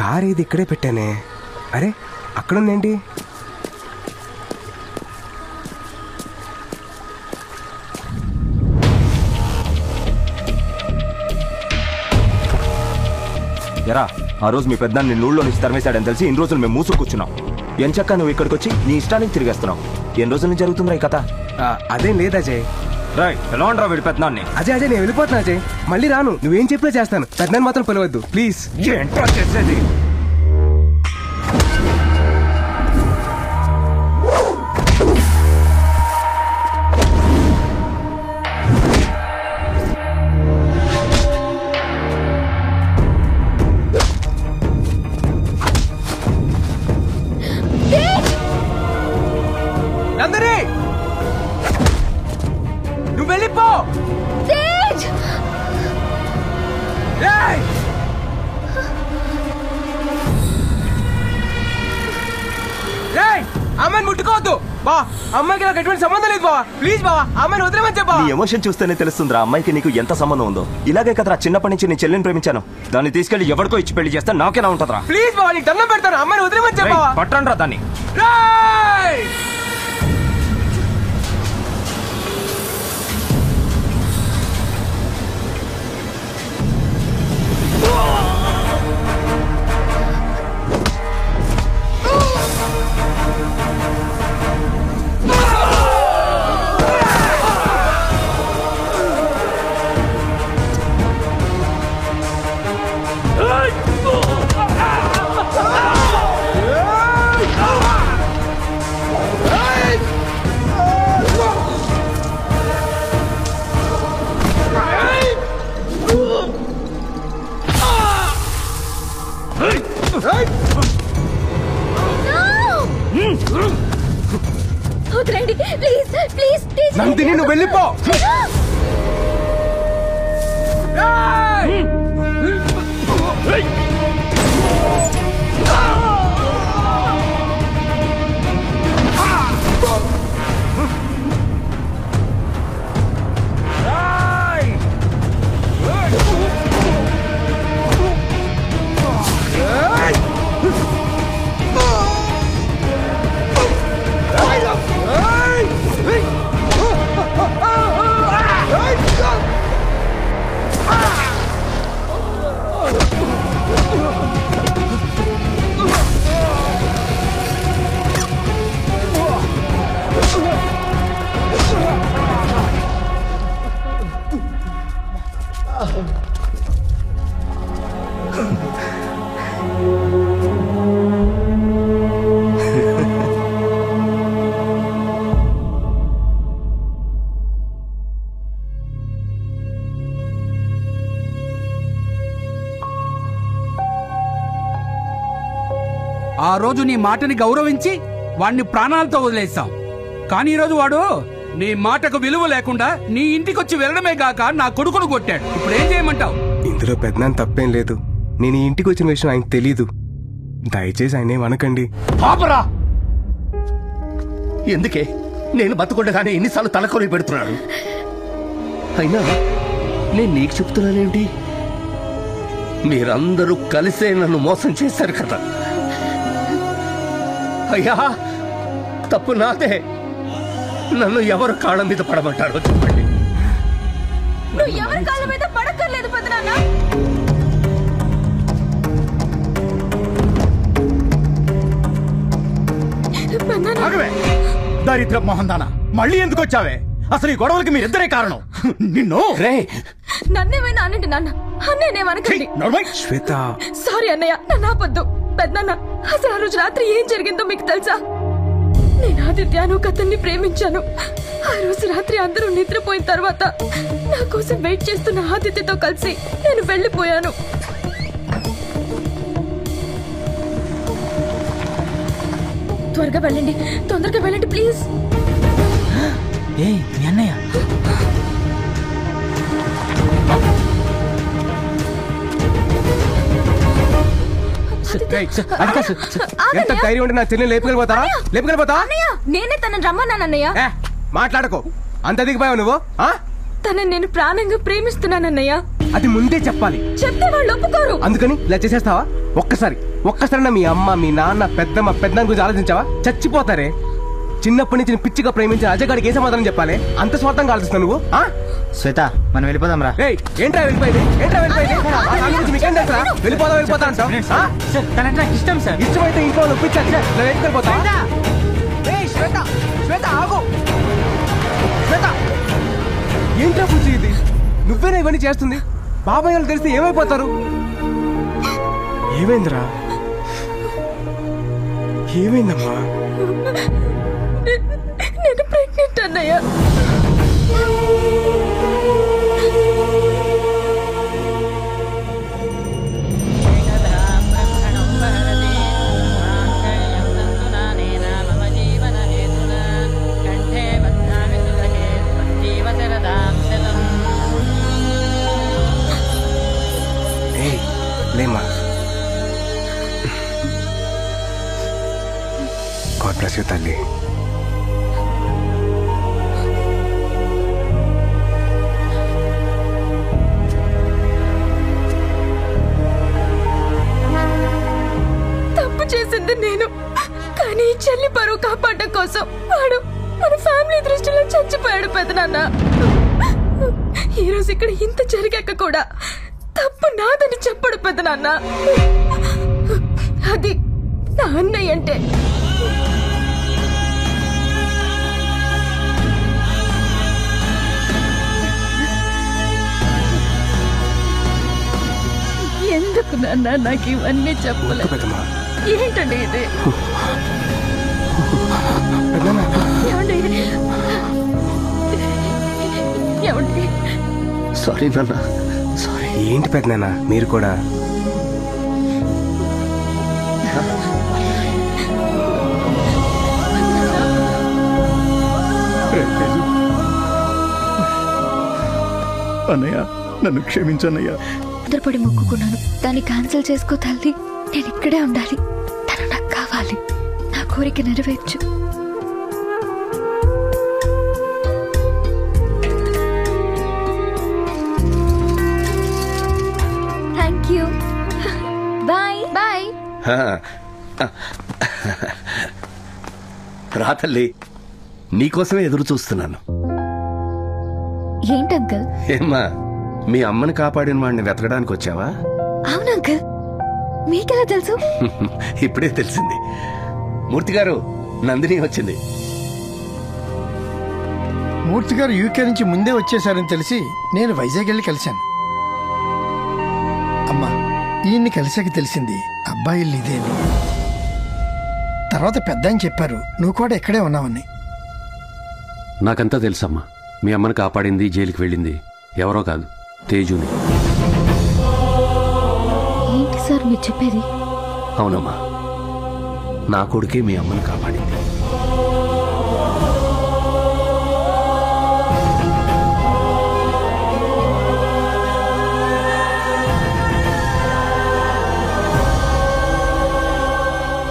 Car ఇది ఇక్కడే పెట్టానే. అరే అక్కడుందేంటి? ఎరా ఆ రోజు మీ పెద్ద నిన్ను ఊళ్ళో నుంచి తరిమేశాడని తెలిసి ఇన్ని రోజులు మేము మూసుకు కూర్చున్నాం. ఎంచక్క నువ్వు ఇక్కడికి వచ్చి నీ ఇష్టానికి తిరిగేస్తున్నావు. ఎన్ని రోజుల నుంచి జరుగుతుందిరా ఈ కథ? అదేం లేదు అజయ్. రైట్ ఎలా ఉండరా వీడి పెద్దనాన్ని? అజయ్ నేను వెళ్ళిపోతున్నా అజయ్, మళ్ళీ రాను. నువ్వేం చెప్పినా చేస్తాను. పెద్దనాన్ని మాత్రం పిలవద్దు ప్లీజ్. ఏంట్రా చేసేది? నువ్వు వెళ్ళిపో. అమ్మాయిని ముట్టుకోవద్దు బా. అమ్మాయికి నాకు ఎటువంటి సంబంధం లేదు బావా. ప్లీజ్ బావా అమ్మాయిని వదిలేమని చెప్పా. నీ ఎమోషన్ చూస్తేనే తెలుస్తుందిరా అమ్మాయికి నీకు ఎంత సంబంధం ఉందో. ఇలాగే కదరా చిన్నప్పటి నుంచి నీ చెల్లిని ప్రేమించాను. దాన్ని తీసుకెళ్లి ఎవరికో ఇచ్చి పెళ్లి చేస్తే నాకేనా ఉంటుందిరా? ప్లీజ్ బావా నీకు దండం పెడతాను. అమ్మాయిని వదిలేమని చెప్పా. పట్టండి రా దాన్ని. నందిని నువ్వు వెళ్ళిపో. ఆ రోజు నీ మాటని గౌరవించి వాడిని ప్రాణాలతో వదిలేసాం. కానీ ఈరోజు వాడు నీ మాటకు విలువ లేకుండా నీ ఇంటికొచ్చి వెళ్ళడమే గాక నా కొడుకును కొట్టాడు. ఇప్పుడు ఏం చేయమంటావు? ఇందులో పెద్దనాన్న తప్పేం లేదు. నేను ఈ ఇంటికి వచ్చిన విషయం ఆయనకు తెలీదు. దయచేసి ఆయన ఏమనకండి. పాపరా ఎందుకే నేను బతుకుండగానే ఎన్నిసార్లు తలకొరి పెడుతున్నాడు. అయినా నేను నీకు చెప్తున్నానేంటి? మీరందరూ కలిసే నన్ను మోసం చేశారు కదా. అయ్యా తప్పు నాదే. నన్ను ఎవరు కాళ్ళ మీద పడమంటారో చెప్పండి. నువ్వు ఎవరి కాళ్ళ మీద పడక్కర్లేదు పెద్దనాన్న. దరిద్ర మోహన్ దానా మళ్ళీ ఎందుకు వచ్చావే? అసలు ఈ గొడవలకి మీరిద్దరే కారణం. నిన్ను నన్నేమైనా అనండి నాన్న. అన్నేమనకండి. శ్వేత సారీ అన్నయ్య, నన్ను ఆపొద్దు. పెద్దనాన్న అసలు ఆ రోజు రాత్రి ఏం జరిగిందో మీకు తెలుసా? నేను ఆదిత్యను కథల్ని ప్రేమించాను. ఆ రోజు రాత్రి అందరూ నిద్రపోయిన తర్వాత నా కోసం వెయిట్ చేస్తున్న ఆదిత్యతో కలిసి నేను వెళ్ళిపోయాను. త్వరగా వెళ్ళండి, తొందరగా వెళ్ళండి ప్లీజ్. అన్నయ్య ఎంత ధైర్యం ఉంటే నా చెల్లిని లేపుకెళ్ళిపోతా? నేనే తనని రమ్మన్నానన్నయ్య. మాట్లాడకో. అంత దిగిపోయావు నువ్వు. తనని నేను ప్రాణంగా ప్రేమిస్తున్నానన్నయ్య. అది ముందే చెప్పాలి. చెప్తే వాళ్ళు ఒప్పుకోరు. అందుకని ఇలా చేసేస్తావా? ఒక్కసారి ఒక్కసారైనా మీ అమ్మ మీ నాన్న పెద్దమ్మ పెద్దమ్మ గురించి ఆలోచించావా? చచ్చిపోతారే. చిన్నప్పటి నుంచి నేను పిచ్చిగా ప్రేమించిన అజగాడికి ఏ సమాధానం చెప్పాలి? అంత స్వార్థంగా ఆలోచిస్తావు నువ్వు? శ్వేత మనం వెళ్ళిపోదాం రా. ఏంట్రా వెళ్ళిపోయింది? మీకేం తెలుసా? వెళ్ళిపోతా అంటావు? ఇష్టం సార్. ఇష్టమైతే ఇంట్లో ఒప్పించాలి. వెళ్ళిపోతా. ఏంట్రా పూచి ఇది? నువ్వేనా ఇవన్నీ చేస్తుంది? బాబాయ్ వాళ్ళు తెలిస్తే ఏమైపోతారు? ఏమైందిరా? ఏమైందమ్మా? నేను ప్రెగ్నెంట్ అన్నయ్య. లేమ్మా. గాడ్ బ్లెస్ యు తల్లి. తప్పు చేసింది నేను, కానీ చెల్లి పరువు కాపాడడం కోసం వాడు మన ఫ్యామిలీ దృష్టిలో చచ్చిపోయాడు పెదనాన్న. ఈరోజు ఇక్కడ ఇంత జరిగాక కూడా తప్పు నాదని చెప్పడు పెదనాన్న. అది నా అన్నయ్య అంటే. ఎందుకు నాన్న నాకు ఇవన్నీ చెప్పలేదు? ఏంటండి ఇది? ఏమండి? సారీ నాన్న, సారీ. ఏంటి పెద్దనాన్న మీరు కూడా? అన్నయ్య నన్ను క్షమించన్నయ్యా. తొందరపడి మొక్కుకున్నాను. దాన్ని క్యాన్సిల్ చేసుకో తల్లి. నేను ఇక్కడే ఉండాలి. తను నాకు కావాలి. నా కోరిక నెరవేర్చు. Thank you. Bye bye. రా తల్లి, నీకోసమే ఎదురు చూస్తున్నాను. ఏంటి అంకుల్? ఏమ్మా, మీ అమ్మని కాపాడిన వాడిని వెతకడానికి వచ్చావా? అవును అంకుల్. మీకెలా తెలుసు? ఇప్పుడే తెలిసింది. మూర్తి గారు, నందిని వచ్చింది. మూర్తి గారు యూకే నుంచి ముందే వచ్చేసారని తెలిసి నేను వైజాగ్ వెళ్ళి కలిశాను. అమ్మా, ఈయన్ని కలిసాక తెలిసింది అబ్బాయి ఇల్లు ఇదేని. తర్వాత పెద్ద అని చెప్పారు నువ్వు కూడా ఇక్కడే ఉన్నావని. నాకంతా తెలుసమ్మా. మీ అమ్మని కాపాడింది, జైలుకి వెళ్ళింది ఎవరో కాదు, తేజుని. ఏంటి సార్ మీరు చెప్పేది? అవునమ్మా, నా కొడుకే మీ అమ్మని కాపాడింది.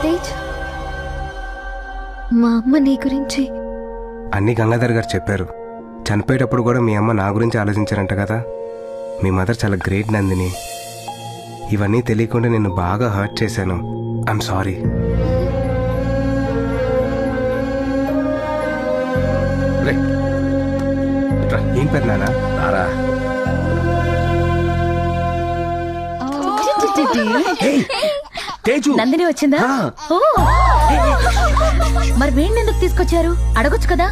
తేజ్, మా అమ్మ నీ గురించి అన్ని గంగాధర్ గారు చెప్పారు. చనిపోయేటప్పుడు కూడా మీ అమ్మ నా గురించి ఆలోచించారంట కదా. మీ మదర్ చాలా గ్రేట్ నందిని. ఇవన్నీ తెలియకుండా నేను బాగా హర్ట్ చేశాను. I'm sorry. ఏం పెద్దనాన్న? రారా. తేజు, నందిని వచ్చిందా? ఓ, మరి వీడిని ఎందుకు తీసుకొచ్చారు? అడగొచ్చు కదా.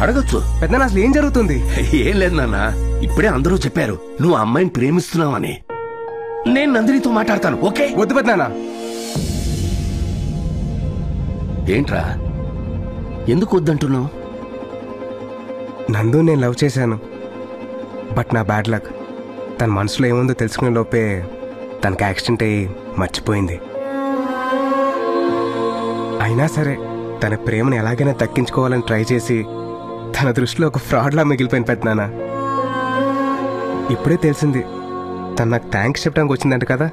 అడగొచ్చు. పెద్దనాన్న అసలు ఏం జరుగుతుంది? ఏం లేదు నాన్న, ఇప్పుడే అందరూ చెప్పారు నువ్వు ఆ అమ్మాయిని ప్రేమిస్తున్నావని. నేను నందినితో మాట్లాడతాను. ఓకే? వద్దు పెద్దనాన్న. ఏంట్రా, ఎందుకు వద్దంటున్నావు? నందు నేను లవ్ చేశాను. బట్ నా బ్యాడ్ లక్. తన మనసులో ఏముందో తెలుసుకునే లోపే తనకి యాక్సిడెంట్ అయ్యి మర్చిపోయింది. అయినా సరే తన ప్రేమను ఎలాగైనా దక్కించుకోవాలని ట్రై చేసి తన దృష్టిలో ఒక ఫ్రాడ్లా మిగిలిపోయిన పెద్దనాన్న. ఇప్పుడే తెలిసింది తను నాకు థ్యాంక్స్ చెప్పడానికి వచ్చిందంట కదా.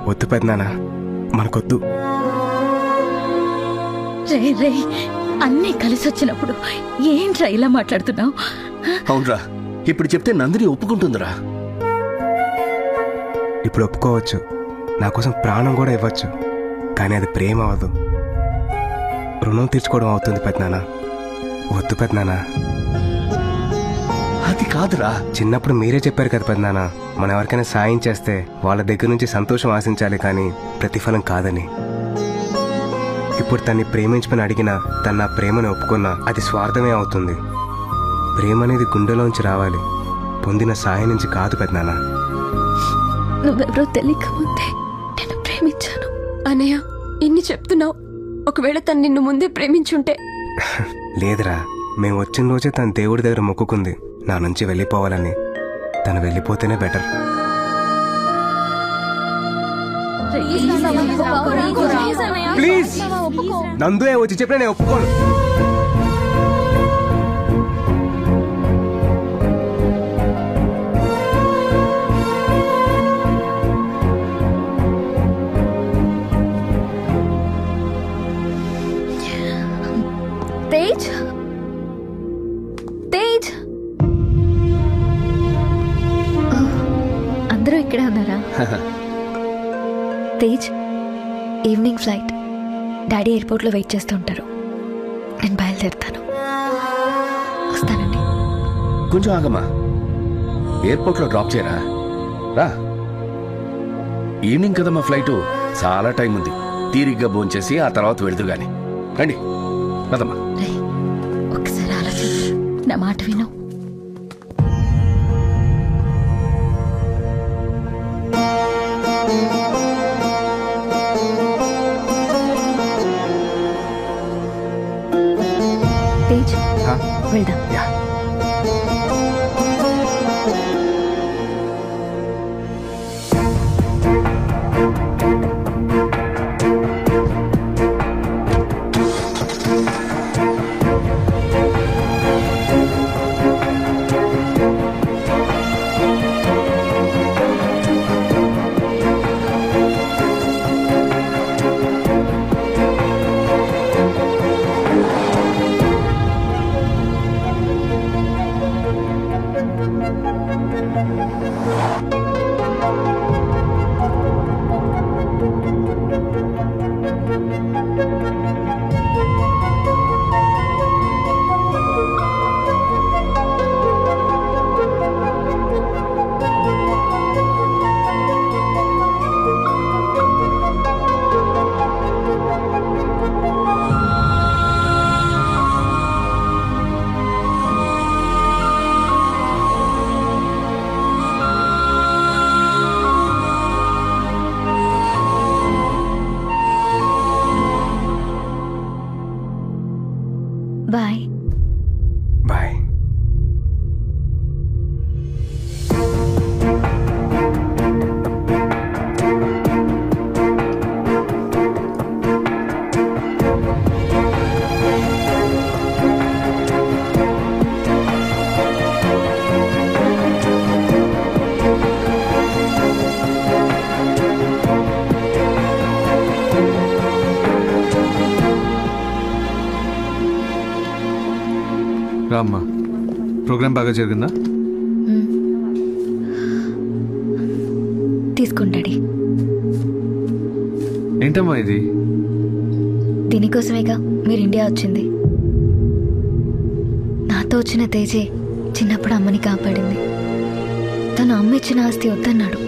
వద్దు పెద్దనాన్న, మనకొద్దు. రే, అన్నీ కలిసి వచ్చినప్పుడు ఏంట్రా ఇలా మాట్లాడుతున్నావు? అవునరా, ఇప్పుడు చెప్తే నందిని ఒప్పుకుంటుందిరా. ఇప్పుడు ఒప్పుకోవచ్చు, నా కోసం ప్రాణం కూడా ఇవ్వచ్చు, కానీ అది ప్రేమ అవ్వదు, రుణం తీర్చుకోవడం అవుతుంది పెద్దనాన్న. వద్దు పెద్దనాన్న. అది కాదురా. చిన్నప్పుడు మీరే చెప్పారు కదా పెద్దనాన్న, మనం ఎవరికైనా సాయం చేస్తే వాళ్ళ దగ్గర నుంచి సంతోషం ఆశించాలి కానీ ప్రతిఫలం కాదని. ఇప్పుడు తన్ని ప్రేమించమని అడిగినా తన నా ప్రేమను ఒప్పుకున్నా అది స్వార్థమే అవుతుంది. ప్రేమ అనేది గుండెలోంచి రావాలి, పొందిన సాయం నుంచి కాదు పెద్దనాన్న. నువ్వెవరో తెలియక ముందే నేను ప్రేమించాను. అన్నయ్య ఇన్ని చెప్తున్నావు, ఒకవేళ తను నిన్ను ముందే ప్రేమించుంటే? లేదురా, మేము వచ్చిన రోజే తన దేవుడి దగ్గర మొక్కుకుంది నా నుంచి వెళ్ళిపోవాలని. తను వెళ్ళిపోతేనే బెటర్. ప్లీజ్ నందు వచ్చి చెప్పినా నేను ఒప్పుకోను. తేజ్, తేజ్, అందరూ ఇక్కడే ఉన్నారా? తేజ్, ఈవినింగ్ ఫ్లైట్, డాడీ ఎయిర్పోర్ట్లో వెయిట్ చేస్తూ ఉంటారు. నేను బయలుదేరుతాను. వస్తానండి. కొంచెం ఆగమ్మా, ఎయిర్పోర్ట్లో డ్రాప్ చేయరా? రా, ఈవినింగ్ కదమ్మా ఫ్లైటు, చాలా టైం ఉంది. తీరిగ్గా భోంచేసి ఆ తర్వాత వెళుతూ గాని. రండి కదమ్మా. ఒకసారి ఆలోచించు, నా మాట విను. తేజ్, వెళ్దాం. బాయ్. బాయ్. రామ్మా, ప్రోగ్రామ్ బాగా జరిగిందా? తీసుకుంటాడి. ఏంటమ్మా ఇది? దీనికోసమేగా మీరు ఇండియా వచ్చింది. నాతో వచ్చిన తేజే చిన్నప్పుడు అమ్మని కాపాడింది. తను అమ్మ ఇచ్చిన ఆస్తి వద్దన్నాడు.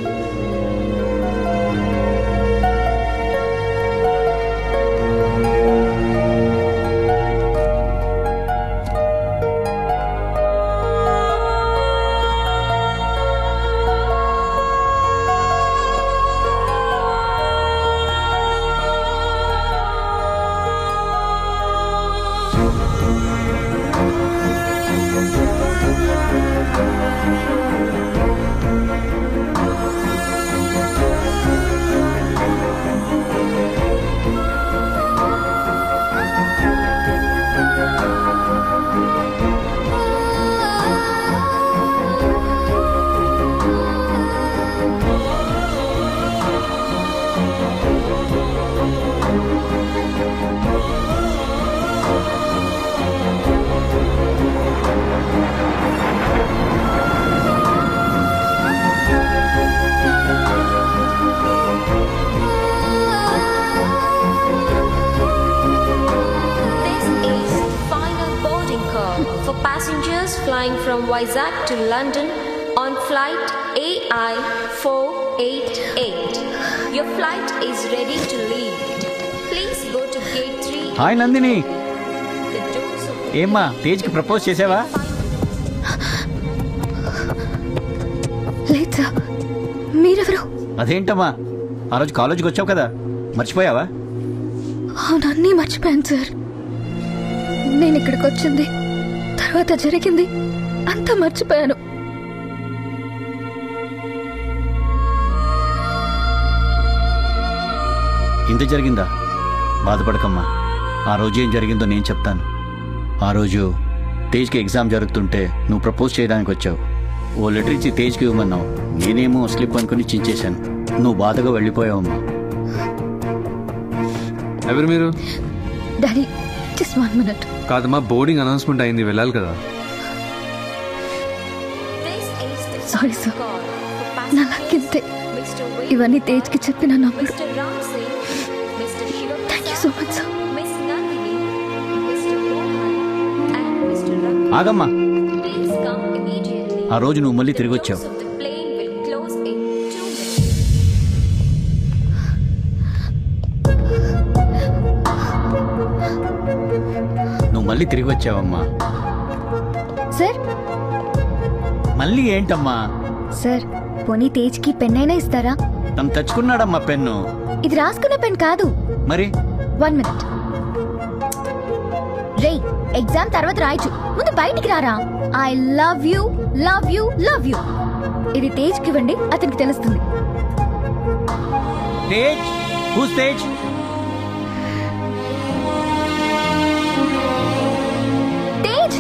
from Vizag to London on flight AI 488. Your flight is ready to leave. Please go to gate 3. Hi Nandini, The doors of ఏమ్మా తేజ్కి ప్రపోజ్ చేసావా? లేదు సార్. మీరెవరు? అదేంటమ్మా, ఆ రోజు కాలేజీకి వచ్చావు కదా, మర్చిపోయావా? అవును, అన్నీ మర్చిపోయాను సార్. నేను ఇక్కడికి వచ్చింది, తర్వాత జరిగింది అంతా మర్చిపోయాను. ఇంత జరిగిందా? బాధపడకమ్మా, ఆ రోజు ఏం జరిగిందో నేను చెప్తాను. ఆ రోజు తేజ్కి ఎగ్జామ్ జరుగుతుంటే నువ్వు ప్రపోజ్ చేయడానికి వచ్చావు. ఓ లెటర్ ఇచ్చి తేజ్కి ఇవ్వమన్నావు. నేనేమో స్లిప్ అనుకుని చించేశాను. నువ్వు బాధగా వెళ్ళిపోయావమ్మా. ఎవరు మీరు? Daddy, just 1 minute. కాదమ్మా, బోర్డింగ్ అనౌన్స్మెంట్ అయింది, వెళ్ళాలి కదా. సారీ సార్, నా లక్కింతే. ఇవన్నీ తేజ్కి చెప్పిన నమ్ముడు. Thank you so much sir. ఆగమ్మా, ఆ రోజు నువ్వు మళ్ళీ తిరిగి వచ్చావు. నువ్వు మళ్ళీ తిరిగి వచ్చావమ్మా. సార్ మళ్ళీ ఏంటమ్మా? సార్, పోనీ తేజ్కి పెన్ అయినా ఇస్తారా? తను తెచ్చుకున్నాడమ్మా పెన్ను. ఇది రాసుకున్న పెన్ కాదు. మరి 1 minute. రే, ఎగ్జామ్ తర్వాత రాయచ్చు, ముందు బయటికి రారా. I love you, love you, love you. ఇది తేజ్కి ఇవ్వండి, అతనికి తెలుస్తుంది. తేజ్, హూస్ తేజ్? తేజ్,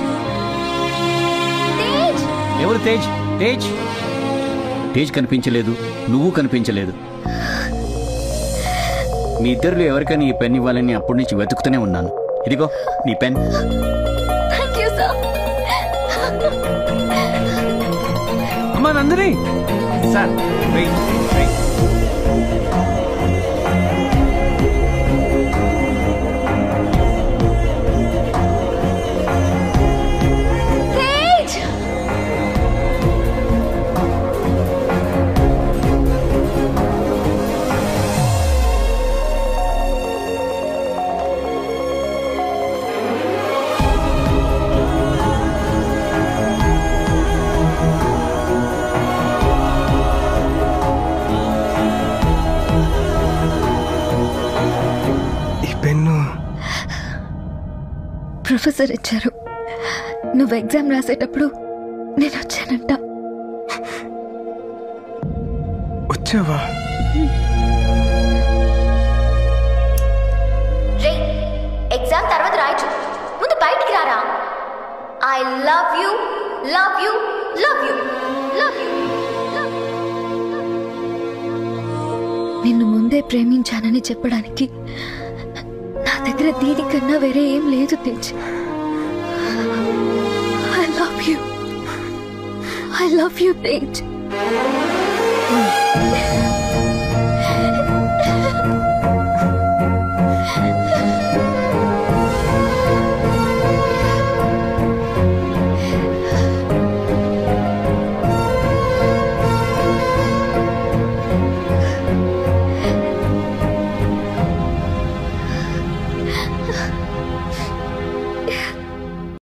తేజ్. ఎవరు తేజ్? తేజ్ తేజ్ కనిపించలేదు, నువ్వు కనిపించలేదు. మీ ఇద్దరిలో ఎవరికైనా ఈ పెన్ ఇవ్వాలని అప్పటి నుంచి వెతుకుతూనే ఉన్నాను. ఇదిగో నీ పెన్. Thank you sir. అమ్మా నందిని సార్, వెయిట్. తేజ్, ఈ పెన్ను ప్రొఫెసర్ ఇచ్చారు. నువ్వు ఎగ్జామ్ రాసేటప్పుడు నేను వచ్చానంట. వచ్చావా? రే, ఎగ్జామ్ తర్వాత రాయచ్చు, ముందు బయటికి రారా. I love you, love you, love you, love you. నిన్ను ముందే ప్రేమించానని చెప్పడానికి నా దగ్గర దీనికన్నా వేరే ఏం లేదు Tej. I love you, I love you Tej.